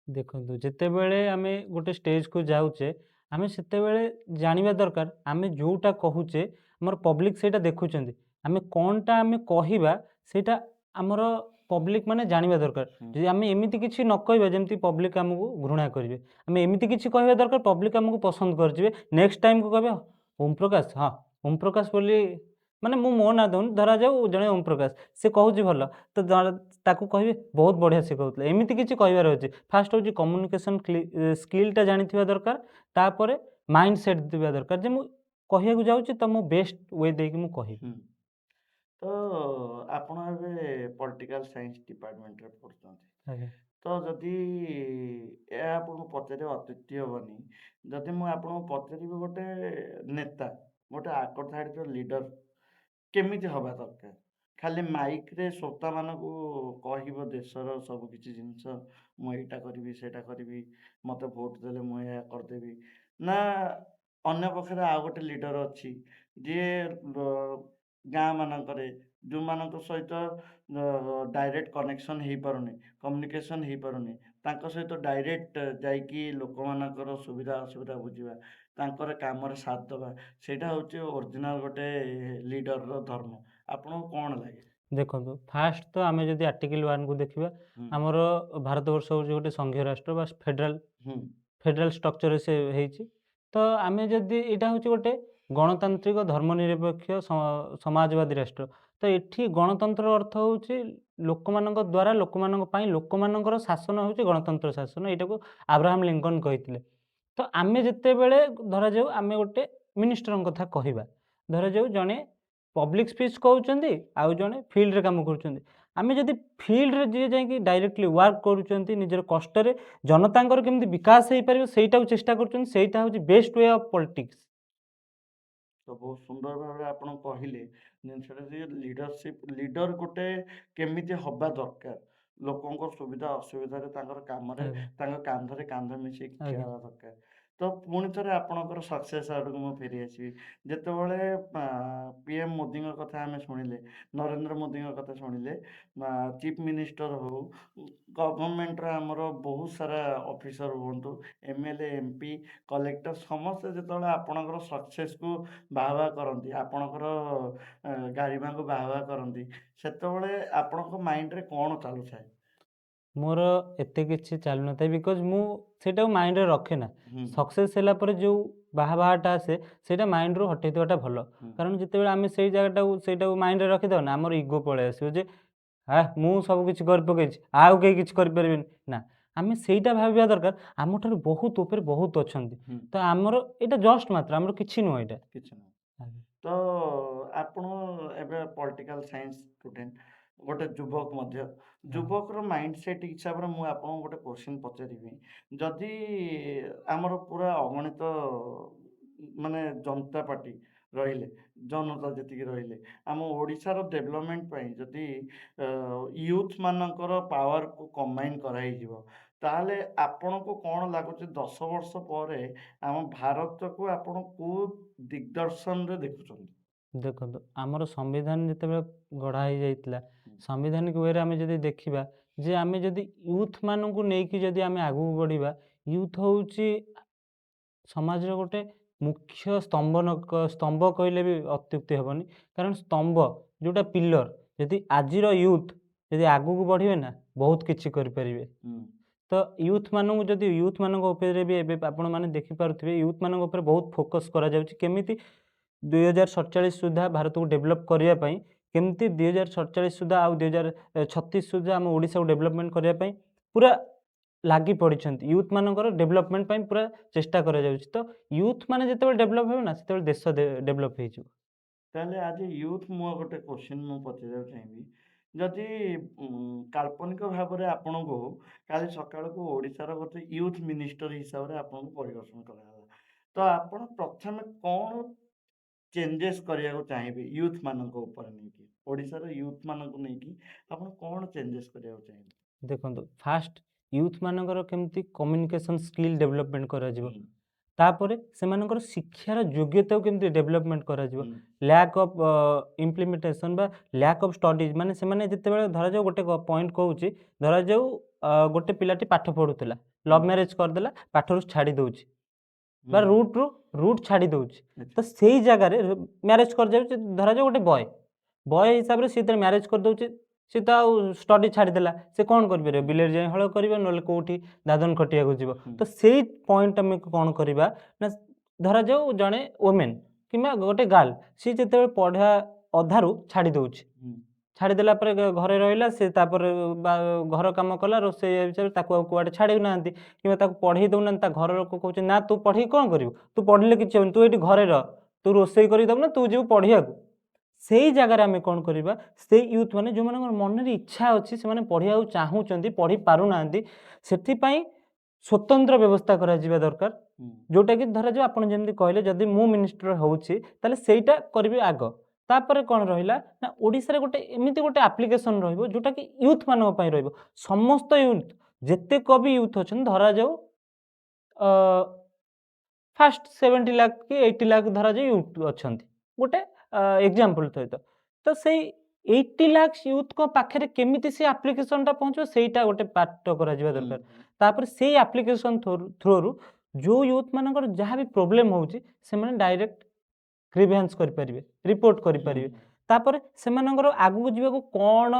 ଦେଖନ୍ତୁ, ଯେତେବେଳେ ଆମେ ଗୋଟେ ଷ୍ଟେଜ୍‌କୁ ଯାଉଛେ, ଆମେ ସେତେବେଳେ ଜାଣିବା ଦରକାର, ଆମେ ଯୋଉଟା କହୁଛେ, ଆମର ପବ୍ଲିକ୍ ସେଇଟା ଦେଖୁଛନ୍ତି। ଆମେ କଣଟା ଆମେ କହିବା, ସେଇଟା ଆମର ପବ୍ଲିକ୍ ମାନେ ଜାଣିବା ଦରକାର। ହୁଁ, ଯଦି ଆମେ ଏମିତି କିଛି ନ କହିବା, ଯେମିତି ପବ୍ଲିକ୍ ଆମକୁ ଘୃଣା କରିବେ। ଆମେ ଏମିତି କିଛି କହିବା ଦରକାର, ପବ୍ଲିକ୍ ଆମକୁ ପସନ୍ଦ କରିଯିବେ। ନେକ୍ସଟ୍ ଟାଇମ୍‌କୁ କହିବେ, ଓମ୍ ପ୍ରକାଶ, ହଁ, ଓମ୍ ପ୍ରକାଶ ବୋଲି, ମାନେ ମୁଁ ମୋ ନାଁ ଦଉନି, ଧରାଯାଉ ଜଣେ ଓମ୍ ପ୍ରକାଶ, ସେ କହୁଛି ଭଲ, ତ ତାକୁ କହିବେ ବହୁତ ବଢ଼ିଆ ସେ କହୁଥିଲା। ଏମିତି କିଛି କହିବାର ଅଛି। ଫାଷ୍ଟ ହେଉଛି କମ୍ୟୁନିକେସନ୍ ସ୍କିଲ୍‌ଟା ଜାଣିଥିବା ଦରକାର। ତାପରେ ମାଇଣ୍ଡ ସେଟ୍ ଥିବା ଦରକାର ଯେ ମୁଁ କହିବାକୁ ଯାଉଛି ତ ମୁଁ ବେଷ୍ଟ ୱେ ଦେଇକି ମୁଁ କହିବି। ହୁଁ। ତ ଆପଣ ଏବେ ପଲିଟିକାଲ ସାଇନ୍ସ ଡିପାର୍ଟମେଣ୍ଟରେ ପଢ଼ୁଛନ୍ତି। ଆଜ୍ଞା। ତ ଯଦି ଏହା ଆପଣଙ୍କୁ ପଚାରିବା ଅତ୍ୟୁକ୍ତି ହେବନି, ଯଦି ମୁଁ ଆପଣଙ୍କୁ ପଚାରିବି ଗୋଟେ ନେତା, ଗୋଟେ ଆଗଧାଡ଼ିର ଲିଡର କେମିତି ହବା ଦରକାର? ଖାଲି ମାଇକ୍‌ରେ ଶ୍ରୋତାମାନଙ୍କୁ କହିବ ଦେଶର ସବୁ କିଛି ଜିନିଷ, ମୁଁ ଏଇଟା କରିବି, ସେଇଟା କରିବି, ମୋତେ ଭୋଟ୍ ଦେଲେ ମୁଁ ଏହା କରିଦେବି। ନା ଅନ୍ୟ ପକ୍ଷରେ ଆଉ ଗୋଟେ ଲିଡର ଅଛି, ଯିଏ ଗାଁମାନଙ୍କରେ ଯୋଉମାନଙ୍କ ସହିତ ଡାଇରେକ୍ଟ କନେକ୍ସନ୍ ହେଇପାରୁନି, କମ୍ୟୁନିକେସନ୍ ହେଇପାରୁନି, ତାଙ୍କ ସହିତ ଡାଇରେକ୍ଟ ଯାଇକି ଲୋକମାନଙ୍କର ସୁବିଧା ଅସୁବିଧା ବୁଝିବା, ତାଙ୍କର କାମରେ ସାଥ୍ ଦେବା, ସେଇଟା ହେଉଛି ଅରିଜିନାଲ ଗୋଟେ ଲିଡରର ଧର୍ମ। ଆପଣଙ୍କୁ କଣ ଲାଗେ? ଦେଖନ୍ତୁ, ଫାଷ୍ଟ ତ ଆମେ ଯଦି ଆର୍ଟିକଲ୍ 1 କୁ ଦେଖିବା, ହୁଁ, ଆମର ଭାରତବର୍ଷ ହେଉଛି ଗୋଟେ ସଂଘୀୟ ରାଷ୍ଟ୍ର ବା ହୁଁ, ଫେଡେରାଲ୍ ଷ୍ଟ୍ରକ୍ଚରରେ ସେ ହେଇଛି। ତ ଆମେ ଯଦି ଏଇଟା ହେଉଛି ଗୋଟେ ଗଣତାନ୍ତ୍ରିକ ଧର୍ମନିରପେକ୍ଷ ସମାଜବାଦୀ ରାଷ୍ଟ୍ର। ତ ଏଠି ଗଣତନ୍ତ୍ରର ଅର୍ଥ ହେଉଛି ଲୋକମାନଙ୍କ ଦ୍ୱାରା ଲୋକମାନଙ୍କ ପାଇଁ ଲୋକମାନଙ୍କର ଶାସନ ହେଉଛି ଗଣତନ୍ତ୍ର ଶାସନ। ଏଇଟାକୁ ଆବ୍ରାହାମ ଲିଙ୍କନ କହିଥିଲେ। ତ ଆମେ ଯେତେବେଳେ ଧରାଯାଉ ଆମେ ଗୋଟେ ମିନିଷ୍ଟରଙ୍କ କଥା କହିବା। ଧରାଯାଉ ଜଣେ ପବ୍ଲିକ୍ ସ୍ପିଚ୍ କହୁଛନ୍ତି, ଆଉ ଜଣେ ଫିଲ୍ଡରେ କାମ କରୁଛନ୍ତି। ଆମେ ଯଦି ଫିଲ୍ଡରେ ଯିଏ ଯାଇକି ଡାଇରେକ୍ଟଲି ୱାର୍କ କରୁଛନ୍ତି ନିଜର କଷ୍ଟରେ, ଜନତାଙ୍କର କେମିତି ବିକାଶ ହେଇପାରିବ ସେଇଟାକୁ ଚେଷ୍ଟା କରୁଛନ୍ତି, ସେଇଟା ହେଉଛି ବେଷ୍ଟ ୱେ ଅଫ୍ ପଲିଟିକ୍ସ। ତ ବହୁତ ସୁନ୍ଦର ଭାବରେ ଆପଣ କହିଲେ ଜିନିଷଟା ଯେ ଲିଡର ଗୋଟେ କେମିତି ହବା ଦରକାର। ଲୋକଙ୍କ ସୁବିଧା ଅସୁବିଧାରେ ତାଙ୍କର କାମରେ ଆଜ୍ଞା, ତାଙ୍କ କାନ୍ଧରେ କାନ୍ଧ ମିଶେଇକି ଠିଆ ଆଜ୍ଞା। ହେବା ଦରକାର। ତ ପୁଣି ଥରେ ଆପଣଙ୍କର ସକ୍ସେସ୍ ଆଡ଼କୁ ମୁଁ ଫେରି ଆସିବି। ଯେତେବେଳେ ପିଏମ୍ ମୋଦିଙ୍କ କଥା ଆମେ ଶୁଣିଲେ, ନରେନ୍ଦ୍ର ମୋଦିଙ୍କ କଥା ଶୁଣିଲେ, ଚିଫ୍ ମିନିଷ୍ଟର ହଉ, ଗଭର୍ଣ୍ଣମେଣ୍ଟର ଆମର ବହୁତ ସାରା ଅଫିସର ହୁଅନ୍ତୁ, ଏମ୍ଏଲ୍ଏ, ଏମ୍ପି, କଲେକ୍ଟର ସମସ୍ତେ ଯେତେବେଳେ ଆପଣଙ୍କର ସକ୍ସେସ୍‌କୁ ବାହା ବାହା କରନ୍ତି, ଆପଣଙ୍କର ଗାରିମାକୁ ବାହା ବାହା କରନ୍ତି, ସେତେବେଳେ ଆପଣଙ୍କ ମାଇଣ୍ଡରେ କ'ଣ ଚାଲୁଥାଏ? ମୋର ଏତେ କିଛି ଚାଲୁନଥାଏ ବିକଜ୍ ମୁଁ ସେଇଟାକୁ ମାଇଣ୍ଡରେ ରଖେନା। ହୁଁ, ସକ୍ସେସ୍ ହେଲା ପରେ ଯୋଉ ବାହାଟା ଆସେ ସେଇଟା ମାଇଣ୍ଡରୁ ହଟେଇ ଦେବାଟା ଭଲ। ହୁଁ, କାରଣ ଯେତେବେଳେ ଆମେ ସେଇ ସେଇଟାକୁ ମାଇଣ୍ଡରେ ରଖିଦେବା ନା, ଆମର ଇଗୋ ପଳେଇ ଆସିବ ଯେ ମୁଁ ସବୁ କିଛି କରି ପକେଇଛି, ଆଉ କେହି କିଛି କରିପାରିବେନି। ନା, ଆମେ ସେଇଟା ଭାବିବା ଦରକାର ଆମଠାରୁ ବହୁତ ଉପରେ ବହୁତ ଅଛନ୍ତି। ହୁଁ, ତ ଆମର ଏଇଟା ଜଷ୍ଟ ମାତ୍ର, ଆମର କିଛି ନୁହଁ ଏଇଟା। କିଛି ନାହିଁ। ଆଜ୍ଞା, ତ ଆପଣ ଏବେ ପଲିଟିକାଲ ସାଇନ୍ସ ଷ୍ଟୁଡେଣ୍ଟ, ଗୋଟେ ଯୁବକ ମଧ୍ୟ। ଆଜ୍ଞା, ଯୁବକର ମାଇଣ୍ଡସେଟ୍ ହିସାବରେ ମୁଁ ଆପଣଙ୍କୁ ଗୋଟେ କୋଶ୍ଚିନ୍ ପଚାରିବି। ଯଦି ଆମର ପୁରା ଅଗଣିତ ମାନେ ଜନତା ପାର୍ଟି ରହିଲେ, ଜନତା ଯେତିକି ରହିଲେ, ଆମ ଓଡ଼ିଶାର ଡେଭଲପମେଣ୍ଟ ପାଇଁ ଯଦି ୟୁଥମାନଙ୍କର ପାୱାରକୁ କମ୍ବାଇନ୍ କରାହେଇଯିବ, ତାହେଲେ ଆପଣଙ୍କୁ କ'ଣ ଲାଗୁଛି 10 ବର୍ଷ ପରେ ଆମ ଭାରତକୁ ଆପଣ କୋଉ ଦିଗ୍‌ଦର୍ଶନରେ ଦେଖୁଛନ୍ତି? ଦେଖନ୍ତୁ, ଆମର ସମ୍ବିଧାନ ଯେତେବେଳେ ଗଢ଼ା ହେଇଯାଇଥିଲା, ହୁଁ, ସାମ୍ବିଧାନିକ ୱେରେ ଆମେ ଯଦି ଦେଖିବା ଯେ ଆମେ ଯଦି ୟୁଥମାନଙ୍କୁ ନେଇକି ଯଦି ଆମେ ଆଗକୁ ବଢ଼ିବା, ୟୁଥ୍ ହେଉଛି ସମାଜର ଗୋଟେ ମୁଖ୍ୟ ସ୍ତମ୍ଭ କହିଲେ ବି ଅତ୍ୟୁକ୍ତି ହେବନି। କାରଣ ସ୍ତମ୍ଭ ଯେଉଁଟା ପିଲର, ଯଦି ଆଜିର ୟୁଥ୍ ଯଦି ଆଗକୁ ବଢ଼ିବେ ନା, ବହୁତ କିଛି କରିପାରିବେ। ହୁଁ, ତ ୟୁଥ୍‌ମାନଙ୍କ ଉପରେ ବି ଏବେ ଆପଣମାନେ ଦେଖିପାରୁଥିବେ, ୟୁଥ୍‌ମାନଙ୍କ ଉପରେ ବହୁତ ଫୋକସ୍ କରାଯାଉଛି। କେମିତି 2047 ସୁଦ୍ଧା ଭାରତକୁ ଡେଭଲପ୍ କରିବା ପାଇଁ, କେମିତି 2047 ସୁଦ୍ଧା ଆଉ 2036 ସୁଦ୍ଧା ଆମ ଓଡ଼ିଶାକୁ ଡେଭଲପମେଣ୍ଟ କରିବା ପାଇଁ ପୁରା ଲାଗି ପଡ଼ିଛନ୍ତି। ୟୁଥ୍‌ମାନଙ୍କର ଡେଭଲପମେଣ୍ଟ ପାଇଁ ପୁରା ଚେଷ୍ଟା କରାଯାଉଛି। ତ ୟୁଥ୍‌ମାନେ ଯେତେବେଳେ ଡେଭଲପ୍ ହେବେ ନା, ସେତେବେଳେ ଦେଶ ଡେଭଲପ୍ ହେଇଯିବ। ତାହେଲେ ଆଜି ୟୁଥ୍ ମୁଁ ଗୋଟେ କୋଶ୍ଚିନ୍ ମୁଁ ପଚାରିବାକୁ ଚାହିଁବି। ଯଦି କାଳ୍ପନିକ ଭାବରେ ଆପଣଙ୍କୁ କାଲି ସକାଳକୁ ଓଡ଼ିଶାର ଗୋଟେ ୟୁଥ୍ ମିନିଷ୍ଟର ହିସାବରେ ଆପଣଙ୍କୁ ପରିଦର୍ଶନ କରାଗଲା। ତ ଆପଣ ପ୍ରଥମେ କ'ଣ ଚେଞ୍ଜେସ୍ କରିବାକୁ ଚାହିଁବେ ୟୁଥ୍‌ମାନଙ୍କ ଉପରେ ନେଇକି? ଓଡ଼ିଶାର ୟୁଥ୍‌ମାନଙ୍କୁ ନେଇକି ଆପଣ କ'ଣ ଚେଞ୍ଜେସ୍ କରିବାକୁ ଚାହିଁବେ? ଦେଖନ୍ତୁ ଫାଷ୍ଟ ୟୁଥ୍‌ମାନଙ୍କର କେମିତି କମ୍ୟୁନିକେସନ୍ ସ୍କିଲ୍ ଡେଭଲପମେଣ୍ଟ କରାଯିବ। ହୁଁ, ତାପରେ ସେମାନଙ୍କର ଶିକ୍ଷାର ଯୋଗ୍ୟତାକୁ କେମିତି ଡେଭଲପମେଣ୍ଟ କରାଯିବ। ହୁଁ, ଲ୍ୟାକ୍ ଅଫ୍ ଇମ୍ପ୍ଲିମେଣ୍ଟେସନ୍ ବା ଲ୍ୟାକ୍ ଅଫ୍ ଷ୍ଟଡିଜ୍ ମାନେ ସେମାନେ ଯେତେବେଳେ ଧରାଯାଉ ଗୋଟେ ପଏଣ୍ଟ କହୁଛି, ଧରାଯାଉ ଗୋଟେ ପିଲାଟି ପାଠ ପଢ଼ୁଥିଲା, ହୁଁ, ଲଭ୍ ମ୍ୟାରେଜ୍ କରିଦେଲା, ପାଠରୁ ଛାଡ଼ି ଦଉଛି ବା ହୁଁ, ରୁଟ୍ ଛାଡ଼ି ଦଉଛି। ତ ଆଚ୍ଛା, ସେଇ ଜାଗାରେ ମ୍ୟାରେଜ୍ କରିଯାଉଛି, ଧରାଯାଉ ଗୋଟେ ବୟ ହିସାବରେ ସିଏ ଯେତେବେଳେ ମ୍ୟାରେଜ୍ କରିଦଉଛି, ସିଏ ତ ଆଉ ଷ୍ଟଡି ଛାଡ଼ିଦେଲା, ସେ କ'ଣ କରିପାରିବ? ହୁଁ, ବିଲରେ ଯାଇ ହଳ କରିବ, ନହେଲେ କୋଉଠି ଦାଦନ ଖଟିବାକୁ ଯିବ। ହୁଁ, ତ ସେଇ ପଏଣ୍ଟ ଆମେ କ'ଣ କରିବା ନା, ଧରାଯାଉ ଜଣେ ଓମେନ୍ କିମ୍ବା ଗୋଟେ ଗାର୍ଲ ସିଏ ଯେତେବେଳେ ପଢ଼ା ଅଧାରୁ ଛାଡ଼ି ଦଉଛି, ହୁଁ, ଛାଡ଼ିଦେଲା ପରେ ଘରେ ରହିଲା, ସେ ତାପରେ ବା ଘର କାମ କଲା, ରୋଷେଇ ହିସାବରେ ତାକୁ ଆଉ କୁଆଡ଼େ ଛାଡ଼ୁନାହାନ୍ତି କିମ୍ବା ତାକୁ ପଢ଼େଇ ଦେଉନାହାନ୍ତି। ତା ଘର ଲୋକ କହୁଛନ୍ତି, ନା ତୁ ପଢ଼ିକି କ'ଣ କରିବୁ? ତୁ ପଢ଼ିଲେ କିଛି ହେବନି, ତୁ ଏଇଠି ଘରେ ରହ, ତୁ ରୋଷେଇ କରିକି ଦେବୁ ନା ତୁ ଯିବୁ ପଢ଼ିବାକୁ? ସେଇ ଜାଗାରେ ଆମେ କ'ଣ କରିବା, ସେଇ ୟୁଥ୍ ମାନେ ଯେଉଁମାନଙ୍କର ମନରେ ଇଚ୍ଛା ଅଛି, ସେମାନେ ପଢ଼ିବାକୁ ଚାହୁଁଛନ୍ତି, ପଢ଼ି ପାରୁନାହାନ୍ତି, ସେଥିପାଇଁ ସ୍ୱତନ୍ତ୍ର ବ୍ୟବସ୍ଥା କରାଯିବା ଦରକାର। ହୁଁ, ଯେଉଁଟାକି ଧରାଯାଉ ଆପଣ ଯେମିତି କହିଲେ, ଯଦି ମୁଁ ମିନିଷ୍ଟର ହେଉଛି ତାହେଲେ ସେଇଟା କରିବି ଆଗ। ତାପରେ କ'ଣ ରହିଲା ନା, ଓଡ଼ିଶାରେ ଗୋଟେ ଏମିତି ଗୋଟେ ଆପ୍ଲିକେସନ୍ ରହିବ ଯେଉଁଟାକି ୟୁଥ୍‌ମାନଙ୍କ ପାଇଁ ରହିବ। ସମସ୍ତ ୟୁଥ୍ ଯେତେକ ବି ୟୁଥ୍ ଅଛନ୍ତି, ଧରାଯାଉ ଅ ଫାଷ୍ଟ 70 ଲାଖ୍ କି 80 ଲାଖ୍ ଧରାଯାଉ ୟୁଥ୍ ଅଛନ୍ତି, ଗୋଟେ ଏକ୍ସାମ୍ପଲ୍ ସହିତ। ତ ସେଇ 80 ଲାକ୍ସ ୟୁଥ୍‌ଙ୍କ ପାଖରେ କେମିତି ସେ ଆପ୍ଲିକେସନ୍‌ଟା ପହଞ୍ଚିବ, ସେଇଟା ଗୋଟେ ପାର୍ଟ କରାଯିବା ହୁଁ, ଦରକାର। ତାପରେ ସେଇ ଆପ୍ଲିକେସନ୍ ଥ୍ରୋରୁ ଯୋଉ ୟୁଥ୍‌ମାନଙ୍କର ଯାହା ବି ପ୍ରୋବ୍ଲେମ୍ ହେଉଛି, ସେମାନେ ଡାଇରେକ୍ଟ ଗ୍ରିଭାନ୍ସ କରିପାରିବେ, ରିପୋର୍ଟ ହୁଁ, କରିପାରିବେ। ତାପରେ ସେମାନଙ୍କର ଆଗକୁ ଯିବାକୁ କ'ଣ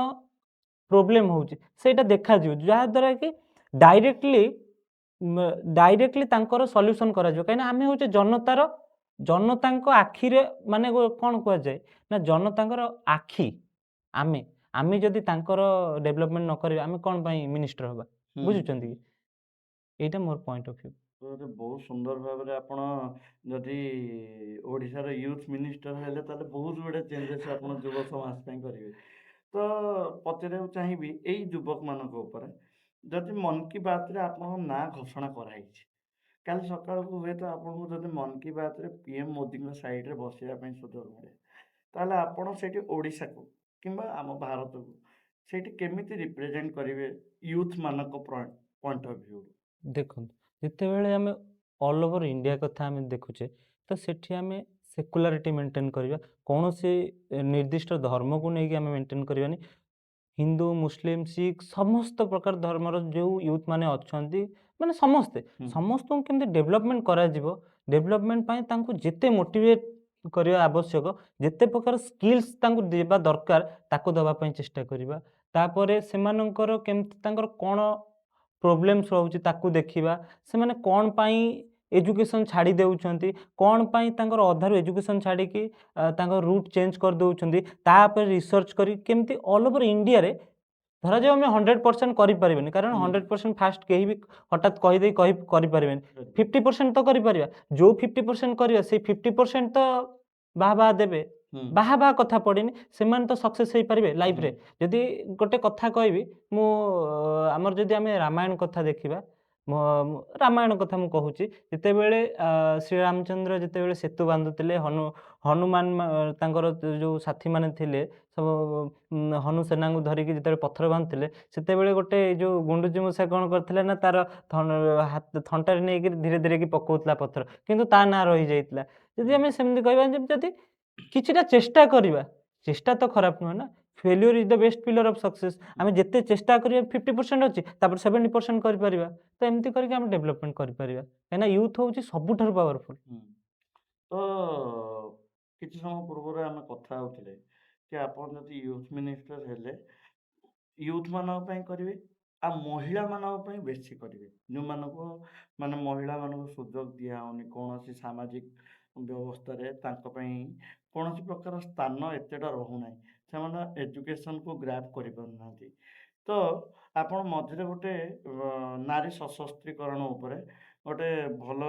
ପ୍ରୋବ୍ଲେମ୍ ହେଉଛି ସେଇଟା ଦେଖାଯିବ, ଯାହାଦ୍ୱାରା କି ଡାଇରେକ୍ଟଲି ଡାଇରେକ୍ଟଲି ତାଙ୍କର ସଲ୍ୟୁସନ୍ କରାଯିବ। କାହିଁକିନା ଆମେ ହେଉଛେ ଜନତାଙ୍କ ଆଖିରେ, ମାନେ କ'ଣ କୁହାଯାଏ ନା, ଜନତାଙ୍କର ଆଖି ଆମେ। ଆମେ ଯଦି ତାଙ୍କର ଡେଭଲପମେଣ୍ଟ ନ କରିବା, ଆମେ କ'ଣ ପାଇଁ ମିନିଷ୍ଟର ହେବା? ହୁଁ, ବୁଝୁଛନ୍ତି ହୁଁ। କି? ଏଇଟା ମୋର ପଏଣ୍ଟ ଅଫ୍ ଭ୍ୟୁ। ତ ବହୁତ ସୁନ୍ଦର ଭାବରେ ଆପଣ ଯଦି ଓଡ଼ିଶାର ୟୁଥ୍ ମିନିଷ୍ଟର ହେଲେ ତାହେଲେ ବହୁତ ଗୁଡ଼େ ଚେଞ୍ଜେସ୍ ଆପଣ ଯୁବ ସମାଜ ପାଇଁ କରିବେ। ତ ପଚାରିବାକୁ ଚାହିଁବି ଏଇ ଯୁବକମାନଙ୍କ ଉପରେ, ଯଦି ମନ୍ କି ବାତ୍‌ରେ ଆପଣଙ୍କ ନାଁ ଘୋଷଣା କରାହେଇଛି, କାଲି ସକାଳକୁ ହୁଏତ ଆପଣଙ୍କୁ ଯଦି ମନ୍ କି ବାତ୍‌ରେ ପିଏମ୍ ମୋଦିଙ୍କ ସାଇଡ୍‌ରେ ବସିବା ପାଇଁ ସୁଯୋଗ ମିଳେ, ତାହେଲେ ଆପଣ ସେଇଠି ଓଡ଼ିଶାକୁ କିମ୍ବା ଆମ ଭାରତକୁ ସେଇଠି କେମିତି ରିପ୍ରେଜେଣ୍ଟ କରିବେ ୟୁଥ୍‌ମାନଙ୍କ ପଏଣ୍ଟ ଅଫ୍ ଭ୍ୟୁରୁ? ଦେଖନ୍ତୁ, ଯେତେବେଳେ ଆମେ ଅଲ୍ ଓଭର୍ ଇଣ୍ଡିଆ କଥା ଆମେ ଦେଖୁଛେ, ତ ସେଠି ଆମେ ସେକୁଲାରିଟି ମେଣ୍ଟେନ୍ କରିବା। କୌଣସି ନିର୍ଦ୍ଦିଷ୍ଟ ଧର୍ମକୁ ନେଇକି ଆମେ ମେଣ୍ଟେନ୍ କରିବାନି। ହିନ୍ଦୁ, ମୁସଲିମ୍, ଶିଖ୍ ସମସ୍ତ ପ୍ରକାର ଧର୍ମର ଯେଉଁ ୟୁଥ୍ ମାନେ ଅଛନ୍ତି, ମାନେ ସମସ୍ତେ, ହୁଁ, ସମସ୍ତଙ୍କୁ କେମିତି ଡେଭଲପମେଣ୍ଟ କରାଯିବ, ଡେଭଲପମେଣ୍ଟ ପାଇଁ ତାଙ୍କୁ ଯେତେ ମୋଟିଭେଟ୍ କରିବା ଆବଶ୍ୟକ, ଯେତେ ପ୍ରକାର ସ୍କିଲ୍ସ ତାଙ୍କୁ ଦେବା ଦରକାର, ତାକୁ ଦେବା ପାଇଁ ଚେଷ୍ଟା କରିବା। ତାପରେ ସେମାନଙ୍କର କେମିତି ତାଙ୍କର କ'ଣ ପ୍ରୋବ୍ଲେମ୍ସ ରହୁଛି ତାକୁ ଦେଖିବା। ସେମାନେ କ'ଣ ପାଇଁ ଏଜୁକେସନ୍ ଛାଡ଼ି ଦେଉଛନ୍ତି, କ'ଣ ପାଇଁ ତାଙ୍କର ଅଧାରୁ ଏଜୁକେସନ୍ ଛାଡ଼ିକି ତାଙ୍କ ରୁଟ୍ ଚେଞ୍ଜ କରିଦେଉଛନ୍ତି, ତା ଉପରେ ରିସର୍ଚ୍ଚ କରି କେମିତି ଅଲ୍ ଓଭର୍ ଇଣ୍ଡିଆରେ, ଧରାଯାଉ ଆମେ 100% କରିପାରିବାନି, କାରଣ ହୁଁ, 100% ଫାଷ୍ଟ କେହି ବି ହଠାତ୍ କହିଦେଇ କରିପାରିବେନି। ଆଜ୍ଞା। 50% ତ କରିପାରିବା। ଯୋଉ 50% କରିବା, ସେଇ 50% ତ ବାହା ଦେବେ। ହୁଁ, ବାହା କଥା ପଡ଼ିନି, ସେମାନେ ତ ସକ୍ସେସ୍ ହେଇପାରିବେ ହୁଁ, ଲାଇଫ୍‌ରେ। ଯଦି ଗୋଟେ କଥା କହିବି, ମୁଁ ଆମର ଯଦି ଆମେ ରାମାୟଣ କଥା ଦେଖିବା, ରାମାୟଣ କଥା ମୁଁ କହୁଛି, ଯେତେବେଳେ ଶ୍ରୀରାମଚନ୍ଦ୍ର ଯେତେବେଳେ ସେତୁ ବାନ୍ଧୁଥିଲେ, ହନୁମାନ ତାଙ୍କର ଯୋଉ ସାଥୀମାନେ ଥିଲେ, ସବୁ ହନୁ ସେନାଙ୍କୁ ଧରିକି ଯେତେବେଳେ ପଥର ବାନ୍ଧୁଥିଲେ, ସେତେବେଳେ ଗୋଟେ ଏଇ ଯୋଉ ଗୁଣ୍ଡୁଚି ମୂଷା କ'ଣ କରିଥିଲା ନା, ତାର ଥଣ୍ଟରେ ନେଇକି ଧୀରେ ଧୀରେ କି ପକଉଥିଲା ପଥର, କିନ୍ତୁ ତା ନାଁ ରହିଯାଇଥିଲା। ଯଦି ହୁଁ, ଆମେ ସେମିତି କହିବା ଯେ ଯଦି କିଛିଟା ଚେଷ୍ଟା କରିବା, ଚେଷ୍ଟା ତ ଖରାପ ନୁହେଁ ନା। Failure is the best pillar of success. ହୁଁ, ଆମେ ଯେତେ ଚେଷ୍ଟା କରିବା, 50% ଅଛି, ତାପରେ 70% କରିପାରିବା। ତ ଏମିତି କରିକି ଆମେ ଡେଭଲପମେଣ୍ଟ କରିପାରିବା। କାହିଁକିନା ୟୁଥ୍ ହେଉଛି ସବୁଠାରୁ ପାୱାରଫୁଲ୍। ହୁଁ। ତ କିଛି ସମୟ ପୂର୍ବରୁ ଆମେ କଥା ହଉଥିଲେ କି ଆପଣ ଯଦି ୟୁଥ୍ ମିନିଷ୍ଟର ହେଲେ ୟୁଥ୍‌ମାନଙ୍କ ପାଇଁ କରିବେ, ଆଉ ମହିଳାମାନଙ୍କ ପାଇଁ ବେଶୀ କରିବେ। ଯେଉଁମାନଙ୍କୁ ମାନେ ମହିଳାମାନଙ୍କୁ ସୁଯୋଗ ଦିଆହେଉନି କୌଣସି ସାମାଜିକ ବ୍ୟବସ୍ଥାରେ, ତାଙ୍କ ପାଇଁ କୌଣସି ପ୍ରକାର ସ୍ଥାନ ଏତେଟା ରହୁନାହିଁ। ସେମାନେ ଏଜୁକେସନ୍‌କୁ ଗ୍ରାବ୍ କରିପାରୁନାହାନ୍ତି। ତ ଆପଣ ମଝିରେ ଗୋଟେ ନାରୀ ସଶସ୍ତ୍ରୀକରଣ ଉପରେ ଗୋଟେ ଭଲ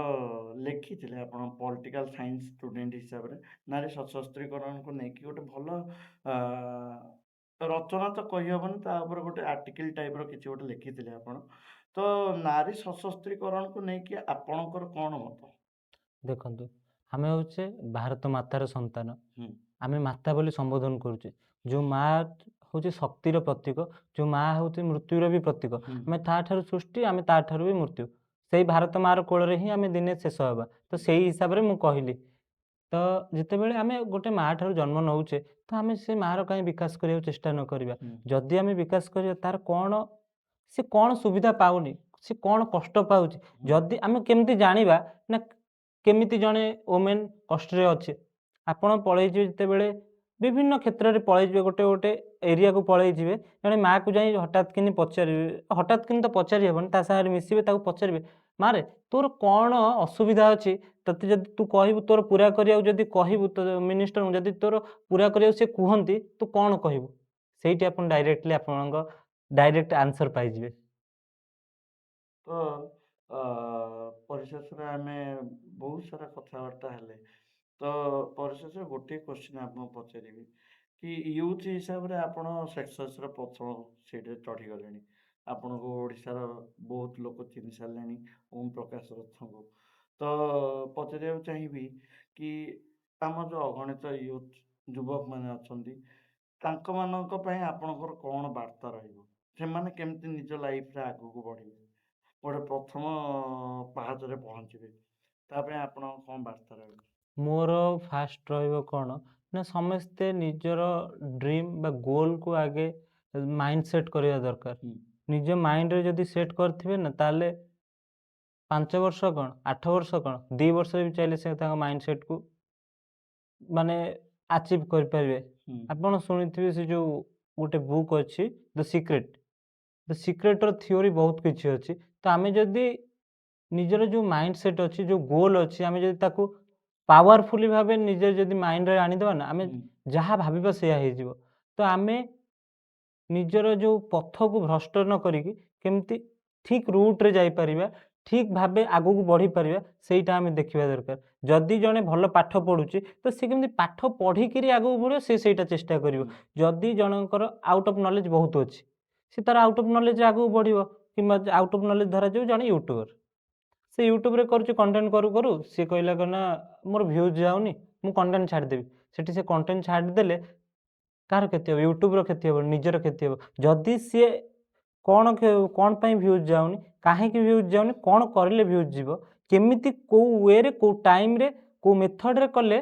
ଲେଖିଥିଲେ, ଆପଣ ପଲିଟିକାଲ୍ ସାଇନ୍ସ ଷ୍ଟୁଡେଣ୍ଟ ହିସାବରେ। ନାରୀ ସଶସ୍ତ୍ରୀକରଣକୁ ନେଇକି ଗୋଟେ ଭଲ ଆ ରଚନା ତ କହିହବନି, ତା ଉପରେ ଗୋଟେ ଆର୍ଟିକିଲ୍ ଟାଇପ୍‌ର କିଛି ଗୋଟେ ଲେଖିଥିଲେ ଆପଣ। ତ ନାରୀ ସଶସ୍ତ୍ରୀକରଣକୁ ନେଇକି ଆପଣଙ୍କର କ'ଣ ମତ? ଦେଖନ୍ତୁ, ଆମେ ହେଉଛେ ଭାରତ ମାତାର ସନ୍ତାନ। ହୁଁ ଆମେ ମାତା ବୋଲି ସମ୍ବୋଧନ କରୁଛେ। ଯେଉଁ ମାଆ ହେଉଛି ଶକ୍ତିର ପ୍ରତୀକ, ଯେଉଁ ମାଆ ହେଉଛି ମୃତ୍ୟୁର ବି ପ୍ରତୀକ। ହୁଁ ଆମେ ତାଠାରୁ ସୃଷ୍ଟି, ଆମେ ତାଠାରୁ ବି ମୃତ୍ୟୁ। ସେଇ ଭାରତ ମାଆର କୋଳରେ ହିଁ ଆମେ ଦିନେ ଶେଷ ହେବା। ତ ସେଇ ହିସାବରେ ମୁଁ କହିଲି। ତ ଯେତେବେଳେ ଆମେ ଗୋଟେ ମାଆ ଠାରୁ ଜନ୍ମ ନେଉଛେ, ତ ଆମେ ସେ ମାଆର କାହିଁ ବିକାଶ କରିବାକୁ ଚେଷ୍ଟା ନ କରିବା? ହୁଁ ଯଦି ଆମେ ବିକାଶ କରିବା, ତାର କ'ଣ, ସେ କ'ଣ ସୁବିଧା ପାଉନି, ସେ କ'ଣ କଷ୍ଟ ପାଉଛି, ହୁଁ ଯଦି ଆମେ କେମିତି ଜାଣିବା ନା କେମିତି ଜଣେ ଓମେନ୍ କଷ୍ଟରେ ଅଛି? ଆପଣ ପଳେଇଯିବେ ଯେତେବେଳେ ବିଭିନ୍ନ କ୍ଷେତ୍ରରେ ପଳେଇଯିବେ, ଗୋଟେ ଗୋଟେ ଏରିଆକୁ ପଳେଇଯିବେ, ଜଣେ ମାଆକୁ ଯାଇ ହଠାତ୍ କିନି ପଚାରିବେ, ହଠାତ୍ କିନି ତ ପଚାରି ହେବନି, ତା ସାଙ୍ଗରେ ମିଶିବେ, ତାକୁ ପଚାରିବେ, ମାରେ ତୋର କ'ଣ ଅସୁବିଧା ଅଛି? ତତେ ଯଦି ତୁ କହିବୁ ତୋର ପୁରା କରିବାକୁ, ଯଦି କହିବୁ ତ ମିନିଷ୍ଟରଙ୍କୁ, ଯଦି ତୋର ପୁରା କରିବାକୁ ସେ କୁହନ୍ତି, ତୁ କ'ଣ କହିବୁ? ସେଇଠି ଆପଣ ଡାଇରେକ୍ଟଲି ଆପଣଙ୍କ ଡାଇରେକ୍ଟ ଆନ୍ସର ପାଇଯିବେ। ତ ପରିଶେଷରେ ଆମେ ବହୁତ ସାରା କଥାବାର୍ତ୍ତା ହେଲେ। ତ ପରିଶେଷରେ ଗୋଟିଏ କୋଶ୍ଚିନ୍ ଆପଣଙ୍କୁ ପଚାରିବି କି ୟୁଥ୍ ହିସାବରେ ଆପଣ ସକ୍ସେସ୍‌ର ପ୍ରଥମ ସିଡ଼ିରେ ଚଢ଼ିଗଲେଣି। ଆପଣଙ୍କୁ ଓଡ଼ିଶାର ବହୁତ ଲୋକ ଚିହ୍ନି ସାରିଲେଣି ଓମ୍ ପ୍ରକାଶ ରଥଙ୍କୁ। ତ ପଚାରିବାକୁ ଚାହିଁବି କି ଆମ ଯେଉଁ ଅଗଣିତ ୟୁଥ୍ ଯୁବକମାନେ ଅଛନ୍ତି, ତାଙ୍କମାନଙ୍କ ପାଇଁ ଆପଣଙ୍କର କ'ଣ ବାର୍ତ୍ତା ରହିବ? ସେମାନେ କେମିତି ନିଜ ଲାଇଫ୍‌ରେ ଆଗକୁ ବଢ଼ିବେ? ଗୋଟେ ପ୍ରଥମ ପାହାଚରେ ପହଞ୍ଚିବେ। ତା ପାଇଁ ଆପଣଙ୍କ କ'ଣ ବାର୍ତ୍ତା ରହିବ? ମୋର ଫାଷ୍ଟ ରହିବ କ'ଣ ନା, ସମସ୍ତେ ନିଜର ଡ୍ରିମ୍ ବା ଗୋଲ୍‌କୁ ଆଗେ ମାଇଣ୍ଡ ସେଟ୍ କରିବା ଦରକାର। ହୁଁ, ନିଜ ମାଇଣ୍ଡରେ ଯଦି ସେଟ୍ କରିଥିବେ ନା, ତାହେଲେ 5 ବର୍ଷ କ'ଣ, 8 ବର୍ଷ କ'ଣ, 2 ବର୍ଷରେ ବି ଚାହିଁଲେ ସେ ତାଙ୍କ ମାଇଣ୍ଡ ସେଟ୍‌କୁ ମାନେ ଆଚିଭ୍ କରିପାରିବେ। ହୁଁ, ଆପଣ ଶୁଣିଥିବେ ସେ ଯେଉଁ ଗୋଟେ ବୁକ୍ ଅଛି ଦ ସିକ୍ରେଟ୍। ଦ ସିକ୍ରେଟ୍‌ର ଥିଓରି ବହୁତ କିଛି ଅଛି। ତ ଆମେ ଯଦି ନିଜର ଯେଉଁ ମାଇଣ୍ଡ ସେଟ୍ ଅଛି, ଯେଉଁ ଗୋଲ୍ ଅଛି, ଆମେ ଯଦି ତାକୁ ପାୱାରଫୁଲି ଭାବେ ନିଜେ ଯଦି ମାଇଣ୍ଡରେ ଆଣିଦେବା ନା, ଆମେ ହୁଁ, ଯାହା ଭାବିବା ସେଇଆ ହେଇଯିବ। ତ ଆମେ ନିଜର ଯେଉଁ ପଥକୁ ଭ୍ରଷ୍ଟ ନ କରିକି କେମିତି ଠିକ୍ ରୁଟ୍‌ରେ ଯାଇପାରିବା, ଠିକ୍ ଭାବେ ଆଗକୁ ବଢ଼ିପାରିବା, ସେଇଟା ଆମେ ଦେଖିବା ଦରକାର। ଯଦି ଜଣେ ଭଲ ପାଠ ପଢ଼ୁଛି, ତ ସେ କେମିତି ପାଠ ପଢ଼ିକିରି ଆଗକୁ ବଢ଼ିବ, ସେ ସେଇଟା ଚେଷ୍ଟା କରିବ। ହୁଁ, ଯଦି ଜଣଙ୍କର ଆଉଟ୍ ଅଫ୍ ନଲେଜ୍ ବହୁତ ଅଛି, ସେ ତାର ଆଉଟ୍ ଅଫ୍ ନଲେଜ୍‌ରେ ଆଗକୁ ବଢ଼ିବ। କିମ୍ବା ଆଉଟ୍ ଅଫ୍ ନଲେଜ୍ ଧରାଯାଉ ଜଣେ ୟୁଟ୍ୟୁବର୍। ସେ ୟୁଟ୍ୟୁବରେ କରୁଛି କଣ୍ଟେଣ୍ଟ କରୁ କରୁ ସିଏ କହିଲା କ'ଣ ନା, ମୋର ଭ୍ୟୁଜ୍ ଯାଉନି, ମୁଁ କଣ୍ଟେଣ୍ଟ ଛାଡ଼ିଦେବି। ସେଠି ସେ କଣ୍ଟେଣ୍ଟ ଛାଡ଼ିଦେଲେ କାହାର କ୍ଷତି ହେବ? ୟୁଟ୍ୟୁବ୍‌ର କ୍ଷତି ହେବନି, ନିଜର କ୍ଷତି ହେବ। ଯଦି ସିଏ କ'ଣ ପାଇଁ ଭ୍ୟୁଜ୍ ଯାଉନି, କାହିଁକି ଭ୍ୟୁଜ୍ ଯାଉନି, କ'ଣ କରିଲେ ଭ୍ୟୁଜ୍ ଯିବ, କେମିତି କୋଉ ୱେରେ, କୋଉ ଟାଇମ୍‌ରେ, କୋଉ ମେଥଡ଼ରେ କଲେ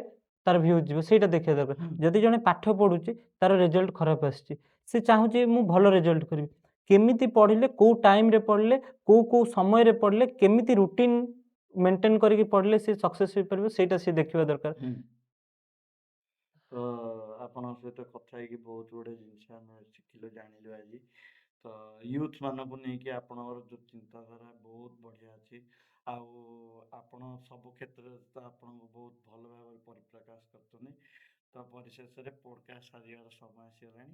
ତାର ଭ୍ୟୁଜ୍ ଯିବ, ସେଇଟା ଦେଖିବା ଦରକାର। ହୁଁ, ଯଦି ଜଣେ ପାଠ ପଢ଼ୁଛି, ତାର ରେଜଲ୍ଟ ଖରାପ ଆସିଛି, ସେ ଚାହୁଁଛି ମୁଁ ଭଲ ରେଜଲ୍ଟ କରିବି। କେମିତି ପଢ଼ିଲେ, କୋଉ ଟାଇମ୍‌ରେ ପଢ଼ିଲେ, କୋଉ କୋଉ ସମୟରେ ପଢ଼ିଲେ, କେମିତି ରୁଟିନ୍ ମେଣ୍ଟେନ୍ କରିକି ପଢ଼ିଲେ ସେ ସକ୍ସେସ୍ ହେଇପାରିବ, ସେଇଟା ସିଏ ଦେଖିବା ଦରକାର। ହୁଁ। ତ ଆପଣଙ୍କ ସହିତ କଥା ହେଇକି ବହୁତ ଗୁଡ଼େ ଜିନିଷ ଆମେ ଶିଖିଲୁ, ଜାଣିଲୁ ଆଜି। ତ ୟୁଥ୍‌ମାନଙ୍କୁ ନେଇକି ଆପଣଙ୍କର ଯେଉଁ ଚିନ୍ତାଧାରା ବହୁତ ବଢ଼ିଆ ଅଛି। ଆଉ ଆପଣ ସବୁ କ୍ଷେତ୍ରରେ ତ ଆପଣଙ୍କୁ ବହୁତ ଭଲ ଭାବରେ ପରିପ୍ରକାଶ କରୁଛନ୍ତି। ତ ପରିଶେଷରେ ପୋଡ଼କାଷ୍ଟ ସାରିବାର ସମୟ ଆସିଗଲାଣି।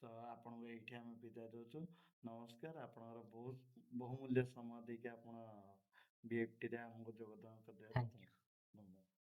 ତ ଆପଣଙ୍କୁ ଏଇଠି ଆମେ ବିଦାୟ ଦେଉଛୁ। ନମସ୍କାର। ଆପଣଙ୍କର ବହୁତ ବହୁମୂଲ୍ୟ ସମୟ ଦେଇକି ଆପଣ ବିଏଫ୍‌ଟିରେ ଆମକୁ ଯୋଗଦାନ କରିଥିବାରୁ ଥ୍ୟାଙ୍କ ୟୁ। ଧନ୍ୟବାଦ।